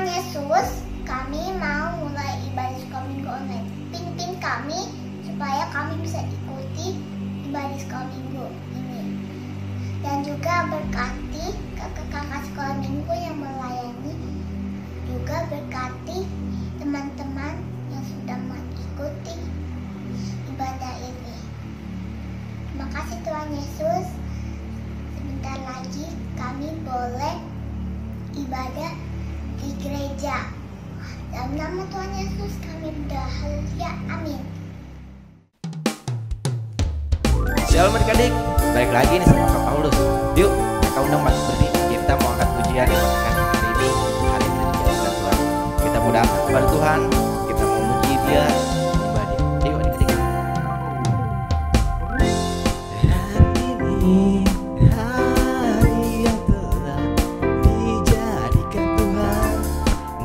Tuhan Yesus, kami mau mulai ibadah sekolah minggu online. Pimpin kami supaya kami bisa ikuti ibadah sekolah minggu ini. Dan juga berkati kakak-kakak sekolah minggu yang melayani. Juga berkati teman-teman yang sudah mengikuti ibadah ini. Terima kasih Tuhan Yesus. Sebentar lagi kami boleh ibadah di gereja. Dalam nama Tuhan Yesus kami berdoa. Amin. Shalom adik-adik, balik lagi nih sama Kak Paulus. Yuk, kita undang Mas berdiri. Kita mau angkat pujian yang akan hari ini dijadikan Tuhan. Kita mau datang kepada Tuhan, kita mau memuji Dia, ibadah. Yuk adik-adik. Hari ini hari yang telah dijadikan Tuhan,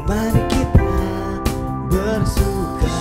mari kita bersuka.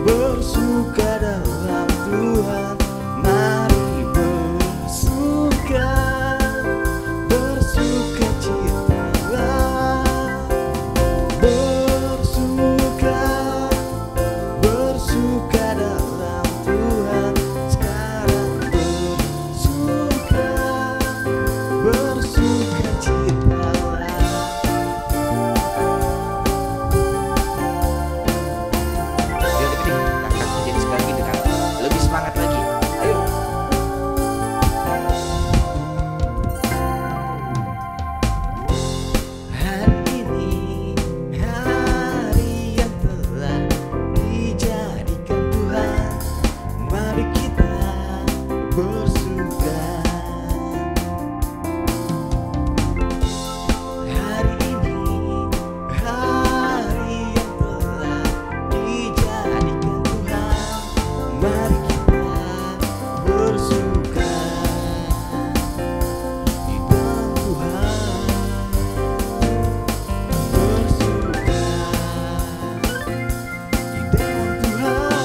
Bersuka dalam Tuhan, mari bersuka, bersuka citalah, bersuka dalam Tuhan, sekarang bersuka citalah. Semangat lagi, ayo. Hari ini hari yang telah dijadikan Tuhan, mari kita bersuka. Hari ini hari yang telah dijadikan Tuhan, mari bersuka di dalam Tuhan, bersuka di dalam Tuhan,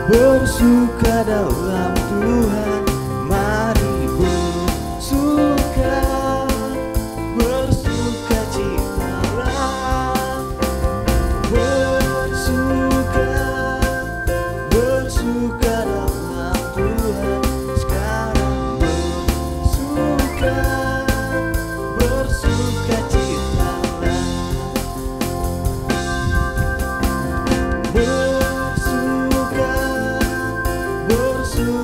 bersuka dalam Tuhan, mari bersuka, bersuka citalah. Bersuka dalam Tuhan, sekarang bersuka citalah. Bersuka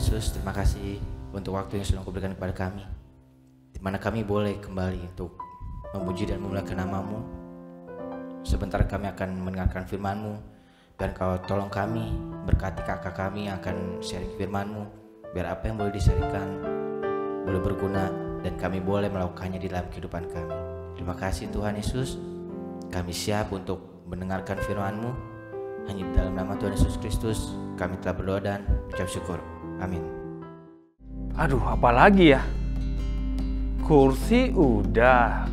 Yesus, terima kasih untuk waktu yang sudah Kau berikan kepada kami, di mana kami boleh kembali untuk memuji dan memuliakan nama-Mu. Sebentar kami akan mendengarkan firman-Mu, dan Kau tolong kami, berkati kakak kami yang akan sharing firman-Mu, biar apa yang boleh di-sharingkan boleh berguna dan kami boleh melakukannya di dalam kehidupan kami. Terima kasih Tuhan Yesus, kami siap untuk mendengarkan firman-Mu. Hanya di dalam nama Tuhan Yesus Kristus kami telah berdoa dan ucap syukur. Amin. Aduh, apalagi ya? Kursi udah,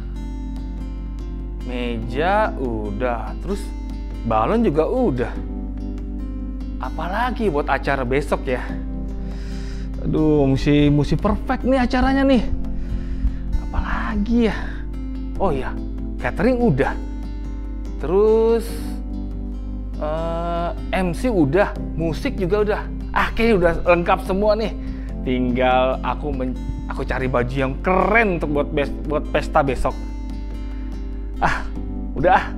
meja udah, terus balon juga udah. Apalagi buat acara besok ya? Aduh, mesti perfect nih acaranya nih. Apalagi ya? Oh iya, catering udah. Terus MC udah, musik juga udah. Kayaknya udah lengkap semua nih. Tinggal aku cari baju yang keren untuk buat pesta besok. Udah.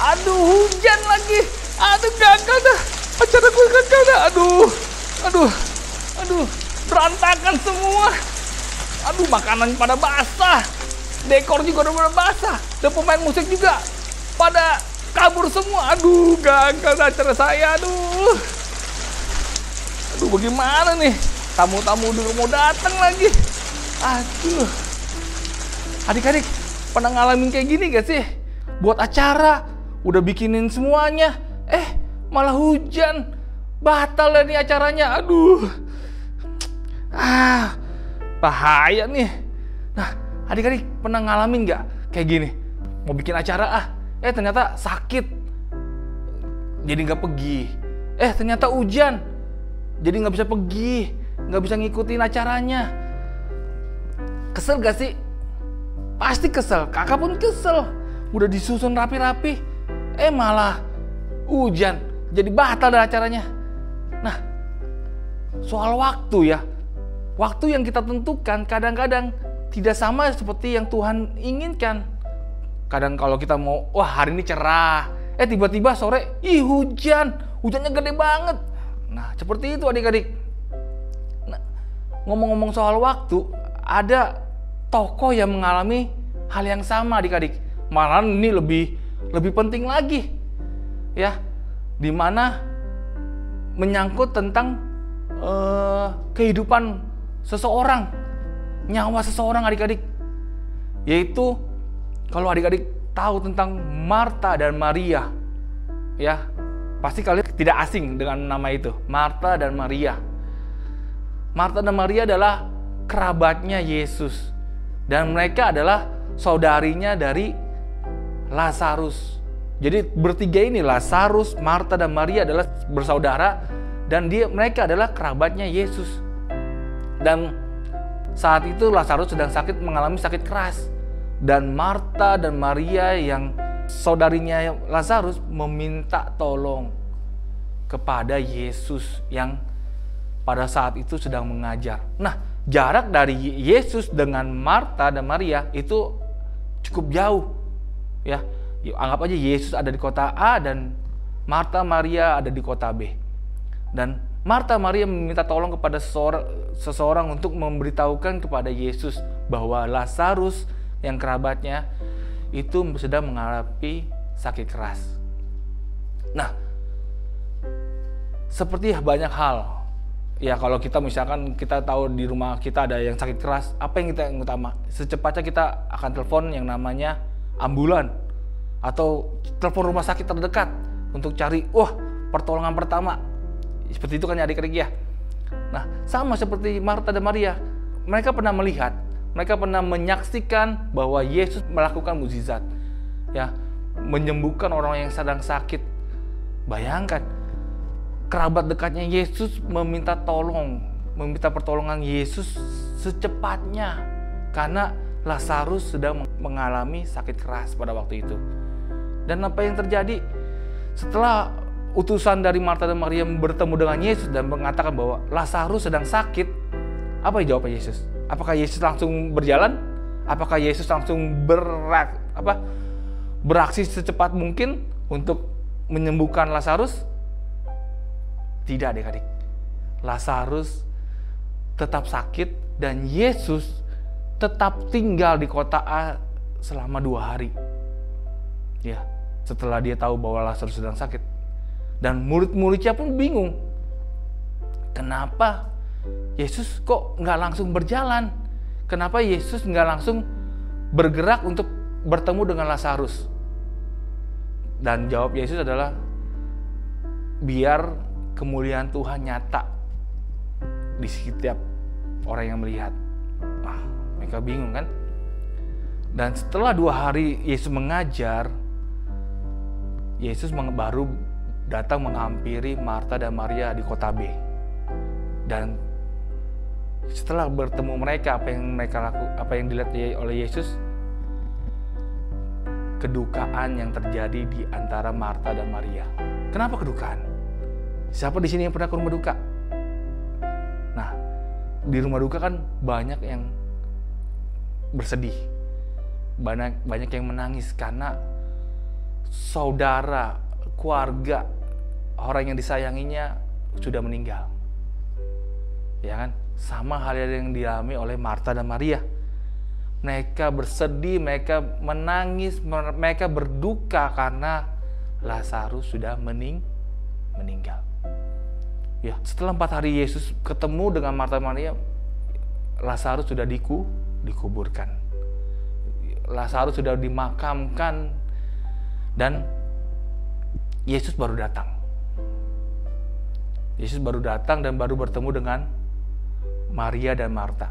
Aduh, hujan lagi. Aduh, gagal dah. Acara gue gagal dah. Aduh, berantakan semua. Aduh, makanan pada basah. Dekor juga udah basah. Dan pemain musik juga pada kabur semua. Aduh, gagal acara saya. Aduh, bagaimana nih? Tamu-tamu udah mau datang lagi. Aduh. Adik-adik, pernah ngalamin kayak gini gak sih? Buat acara, udah bikinin semuanya. Malah hujan. Batal deh nih acaranya. Aduh. Bahaya nih. Nah, adik-adik pernah ngalamin gak kayak gini? Mau bikin acara ternyata sakit, jadi gak pergi. Ternyata hujan, jadi gak bisa pergi, gak bisa ngikutin acaranya. Kesel gak sih? Pasti kesel, kakak pun kesel. Udah disusun rapi-rapi, malah hujan, jadi batal dah acaranya. Nah, soal waktu ya, waktu yang kita tentukan kadang-kadang tidak sama seperti yang Tuhan inginkan. Kadang kalau kita mau, hari ini cerah, tiba-tiba sore, hujannya gede banget. Nah, seperti itu adik-adik. Nah, ngomong-ngomong soal waktu, ada tokoh yang mengalami hal yang sama adik-adik. Malah ini lebih penting lagi, ya, dimana menyangkut tentang kehidupan seseorang, nyawa seseorang adik-adik. Yaitu kalau adik-adik tahu tentang Marta dan Maria, ya pasti kalian tidak asing dengan nama itu, Marta dan Maria. Marta dan Maria adalah kerabatnya Yesus, dan mereka adalah saudarinya dari Lazarus. Jadi bertiga ini, Lazarus, Marta dan Maria adalah bersaudara, dan mereka adalah kerabatnya Yesus. Dan saat itu Lazarus sedang mengalami sakit keras. Dan Marta dan Maria yang saudarinya Lazarus meminta tolong kepada Yesus yang pada saat itu sedang mengajar. Nah, jarak dari Yesus dengan Marta dan Maria itu cukup jauh. Ya, anggap aja Yesus ada di kota A dan Marta Maria ada di kota B. Dan Marta Maria meminta tolong kepada seseorang untuk memberitahukan kepada Yesus bahwa Lazarus yang kerabatnya itu sedang mengalami sakit keras. Nah, seperti banyak hal. Ya, kalau kita misalkan kita tahu di rumah kita ada yang sakit keras, apa yang utama? Secepatnya kita akan telepon yang namanya ambulan atau telepon rumah sakit terdekat untuk cari pertolongan pertama. Seperti itu kan adik-adik ya. Nah, sama seperti Marta dan Maria, mereka pernah melihat, mereka pernah menyaksikan bahwa Yesus melakukan mukjizat, ya, menyembuhkan orang yang sedang sakit. Bayangkan, kerabat dekatnya Yesus meminta pertolongan Yesus secepatnya karena Lazarus sedang mengalami sakit keras pada waktu itu. Dan apa yang terjadi setelah utusan dari Marta dan Maria bertemu dengan Yesus dan mengatakan bahwa Lazarus sedang sakit? Apa jawaban Yesus? Apakah Yesus langsung berjalan? Apakah Yesus langsung beraksi secepat mungkin untuk menyembuhkan Lazarus? Tidak, adik-adik. Lazarus tetap sakit dan Yesus tetap tinggal di kota A selama 2 hari. Ya, setelah dia tahu bahwa Lazarus sedang sakit. Dan murid-muridnya pun bingung. Kenapa Yesus kok nggak langsung berjalan? Kenapa Yesus nggak langsung bergerak untuk bertemu dengan Lazarus? Dan jawab Yesus adalah, biar kemuliaan Tuhan nyata di setiap orang yang melihat. Mereka bingung kan? Dan setelah 2 hari Yesus mengajar, Yesus baru datang menghampiri Marta dan Maria di kota B. Dan setelah bertemu mereka, apa yang dilihat oleh Yesus, kedukaan yang terjadi di antara Marta dan Maria. Kenapa kedukaan? Siapa di sini yang pernah ke rumah duka? Nah, di rumah duka kan banyak yang bersedih, banyak yang menangis karena saudara, keluarga, orang yang disayanginya sudah meninggal. Ya kan? Sama halnya yang dialami oleh Marta dan Maria. Mereka bersedih, mereka menangis, mereka berduka karena Lazarus sudah meninggal. Ya, setelah 4 hari Yesus ketemu dengan Marta dan Maria, Lazarus sudah dikuburkan. Lazarus sudah dimakamkan dan Yesus baru datang. Yesus baru datang dan baru bertemu dengan Maria dan Marta.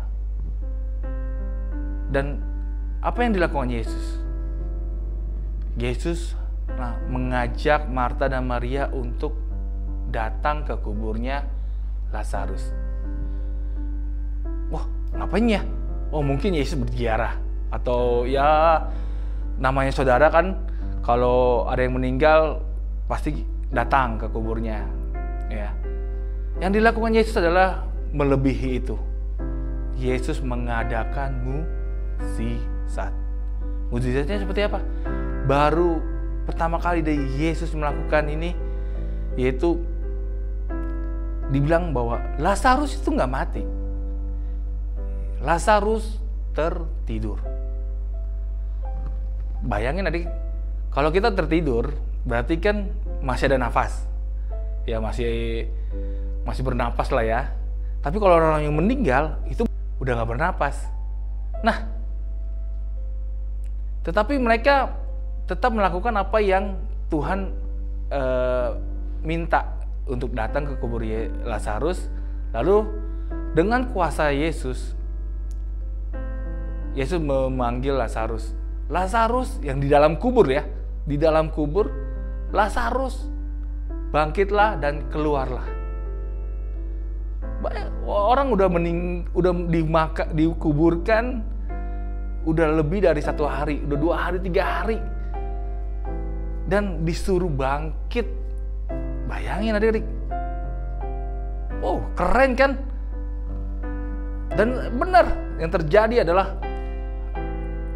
Dan apa yang dilakukan Yesus? Yesus mengajak Marta dan Maria untuk datang ke kuburnya Lazarus. Wah, ngapain ya? Oh, mungkin Yesus berziarah. Atau ya, namanya saudara kan, kalau ada yang meninggal pasti datang ke kuburnya. Ya. Yang dilakukan Yesus adalah melebihi itu. Yesus mengadakan mukjizat. Mukjizatnya seperti apa? Baru pertama kali dari Yesus melakukan ini, yaitu dibilang bahwa Lazarus itu nggak mati. Lazarus tertidur. Bayangin adik, kalau kita tertidur berarti kan masih ada nafas. Ya masih bernapas lah ya. Tapi kalau orang yang meninggal itu udah nggak bernapas. Nah, tetapi mereka tetap melakukan apa yang Tuhan minta untuk datang ke kubur Lazarus. Lalu dengan kuasa Yesus memanggil Lazarus. Lazarus yang di dalam kubur ya, di dalam kubur, Lazarus bangkitlah dan keluarlah. Orang udah dikuburkan udah lebih dari 1 hari, udah 2 hari, 3 hari, dan disuruh bangkit. Bayangin adik-adik. Oh, keren kan? Dan benar, yang terjadi adalah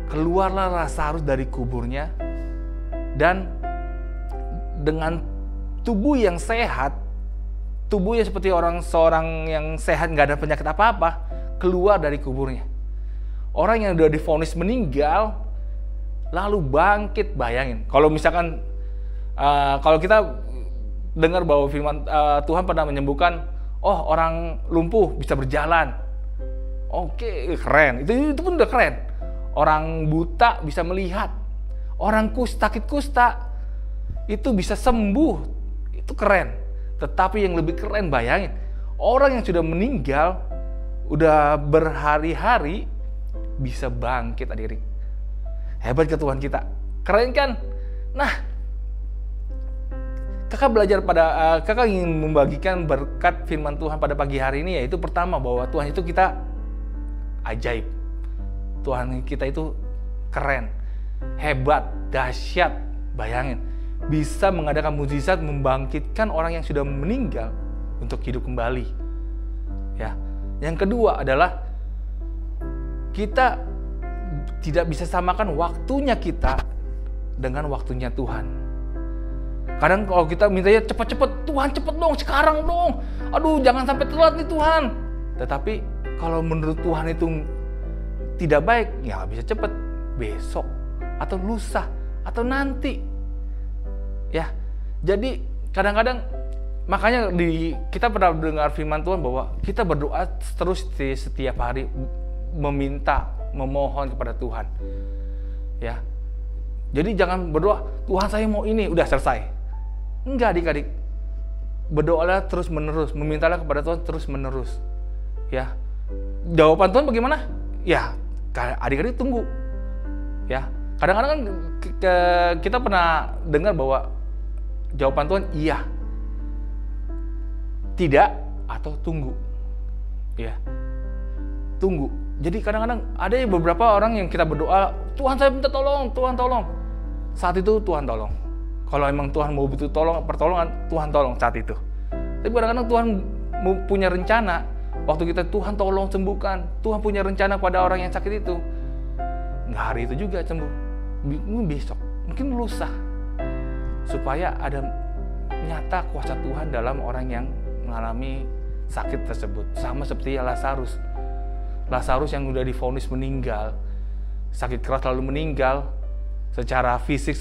keluarlah Lazarus dari kuburnya, dan dengan tubuh yang sehat, tubuhnya seperti seorang yang sehat, nggak ada penyakit apa-apa, keluar dari kuburnya. Orang yang sudah divonis meninggal lalu bangkit. Bayangin, kalau misalkan kalau kita dengar bahwa firman Tuhan pernah menyembuhkan, orang lumpuh bisa berjalan. Oke, keren. Itu pun udah keren. Orang buta bisa melihat. Orang sakit kusta itu bisa sembuh. Itu keren. Tetapi yang lebih keren, bayangin, orang yang sudah meninggal udah berhari-hari bisa bangkit, adik-adik. Hebat ke Tuhan kita. Keren kan? Nah, kakak ingin membagikan berkat firman Tuhan pada pagi hari ini, yaitu pertama bahwa Tuhan itu kita ajaib. Tuhan kita itu keren, hebat, dahsyat. Bayangin, bisa mengadakan mukjizat, membangkitkan orang yang sudah meninggal untuk hidup kembali. Ya. Yang kedua adalah kita tidak bisa samakan waktunya kita dengan waktunya Tuhan. Kadang kalau kita mintanya cepet-cepet, Tuhan cepet dong, sekarang dong. Aduh, jangan sampai telat nih Tuhan. Tetapi kalau menurut Tuhan itu tidak baik, ya nggak bisa cepet. Besok, atau lusa, atau nanti. Ya, jadi kadang-kadang makanya kita pernah dengar firman Tuhan bahwa kita berdoa terus setiap hari, meminta, memohon kepada Tuhan. Ya, jadi jangan berdoa, Tuhan saya mau ini, udah selesai. Enggak adik-adik, berdoalah terus menerus, memintalah kepada Tuhan terus menerus. Ya, jawaban Tuhan bagaimana? Ya, adik-adik tunggu. Ya, kadang-kadang kan kita pernah dengar bahwa jawaban Tuhan iya, tidak, atau tunggu. Ya, tunggu. Jadi kadang-kadang ada beberapa orang yang kita berdoa, Tuhan saya minta tolong, Tuhan tolong. Saat itu Tuhan tolong. Kalau emang Tuhan mau butuh pertolongan, Tuhan tolong saat itu. Tapi kadang-kadang Tuhan punya rencana, waktu kita Tuhan tolong sembuhkan, Tuhan punya rencana pada orang yang sakit itu. Nggak hari itu juga sembuh, mungkin besok, mungkin lusa. Supaya ada nyata kuasa Tuhan dalam orang yang mengalami sakit tersebut. Sama seperti Lazarus. Lazarus yang udah divonis meninggal, sakit keras lalu meninggal, secara fisik,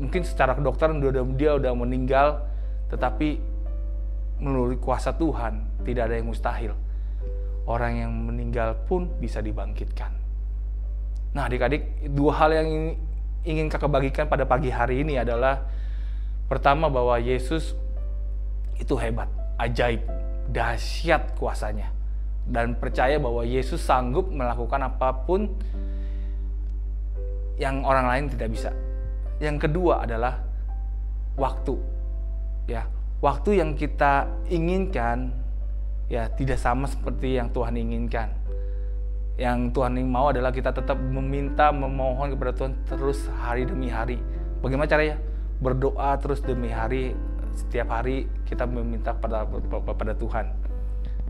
mungkin secara kedokteran dia udah meninggal, tetapi melalui kuasa Tuhan tidak ada yang mustahil. Orang yang meninggal pun bisa dibangkitkan. Nah adik-adik, dua hal yang ingin kakak bagikan pada pagi hari ini adalah, pertama bahwa Yesus itu hebat, ajaib, dahsyat kuasanya. Dan percaya bahwa Yesus sanggup melakukan apapun yang orang lain tidak bisa. Yang kedua adalah waktu. Ya, waktu yang kita inginkan ya tidak sama seperti yang Tuhan inginkan. Yang Tuhan mau adalah kita tetap meminta, memohon kepada Tuhan terus hari demi hari. Bagaimana caranya? Berdoa terus demi hari, setiap hari kita meminta pada Tuhan.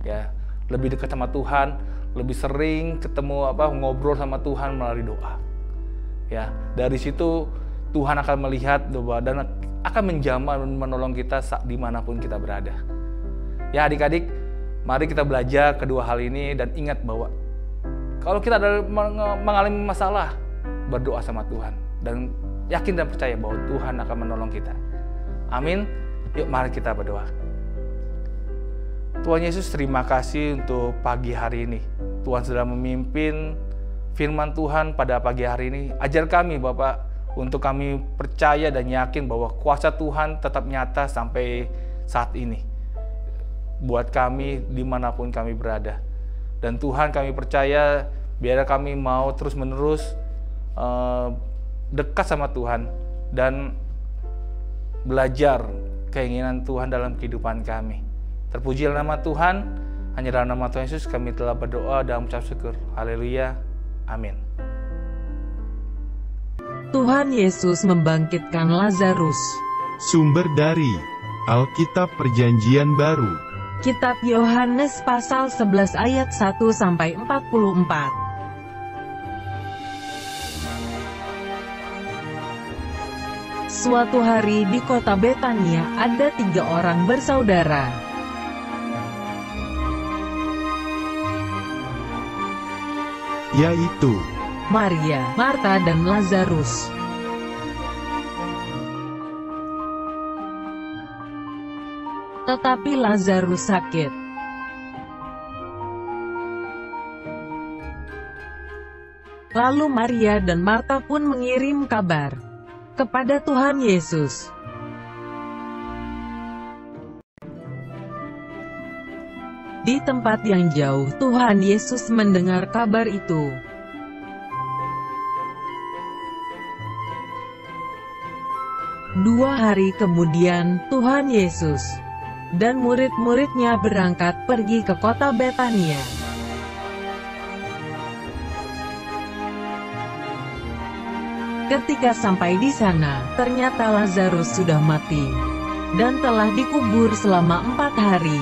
Ya, lebih dekat sama Tuhan, lebih sering ketemu ngobrol sama Tuhan melalui doa. Ya, dari situ Tuhan akan melihat dan akan menjamah dan menolong kita dimanapun kita berada. Ya adik-adik, mari kita belajar kedua hal ini dan ingat bahwa kalau kita ada mengalami masalah, berdoa sama Tuhan dan yakin dan percaya bahwa Tuhan akan menolong kita. Amin. Yuk mari kita berdoa. Tuhan Yesus, terima kasih untuk pagi hari ini. Tuhan sudah memimpin firman Tuhan pada pagi hari ini. Ajar kami Bapak untuk kami percaya dan yakin bahwa kuasa Tuhan tetap nyata sampai saat ini buat kami dimanapun kami berada. Dan Tuhan kami percaya biar kami mau terus menerus dekat sama Tuhan dan belajar keinginan Tuhan dalam kehidupan kami. Terpujilah nama Tuhan, hanya dalam nama Tuhan Yesus kami telah berdoa dan mengucap syukur. Haleluya. Amin. Tuhan Yesus membangkitkan Lazarus. Sumber dari Alkitab Perjanjian Baru. Kitab Yohanes pasal 11 ayat 1-44. Suatu hari di kota Betania ada 3 orang bersaudara. Yaitu Maria, Marta dan Lazarus. Tetapi Lazarus sakit. Lalu Maria dan Marta pun mengirim kabar kepada Tuhan Yesus. Di tempat yang jauh, Tuhan Yesus mendengar kabar itu. Dua hari kemudian, Tuhan Yesus dan murid-muridnya berangkat pergi ke kota Betania. Ketika sampai di sana, ternyata Lazarus sudah mati dan telah dikubur selama 4 hari.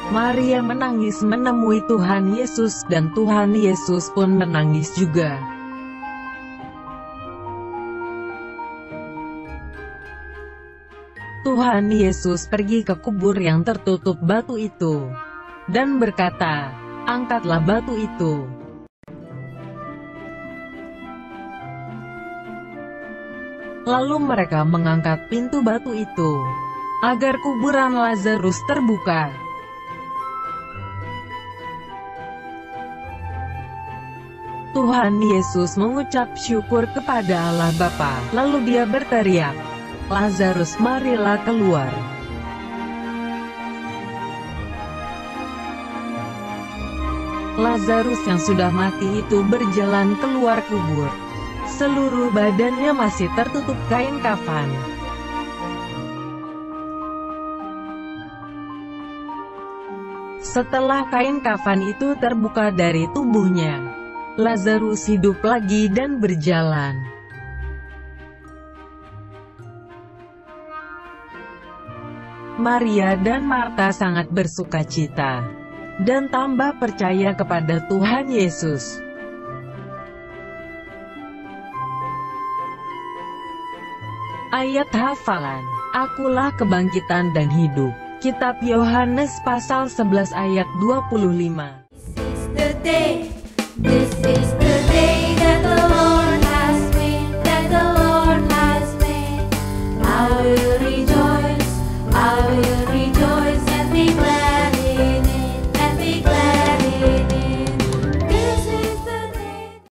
Maria menangis menemui Tuhan Yesus dan Tuhan Yesus pun menangis juga. Tuhan Yesus pergi ke kubur yang tertutup batu itu dan berkata, "Angkatlah batu itu." Lalu mereka mengangkat pintu batu itu agar kuburan Lazarus terbuka. Tuhan Yesus mengucap syukur kepada Allah Bapa, lalu dia berteriak, "Lazarus, marilah keluar." Lazarus yang sudah mati itu berjalan keluar kubur. Seluruh badannya masih tertutup kain kafan. Setelah kain kafan itu terbuka dari tubuhnya, Lazarus hidup lagi dan berjalan. Maria dan Marta sangat bersukacita dan tambah percaya kepada Tuhan Yesus. Ayat hafalan, "Akulah kebangkitan dan hidup." Kitab Yohanes pasal 11 ayat 25. This is the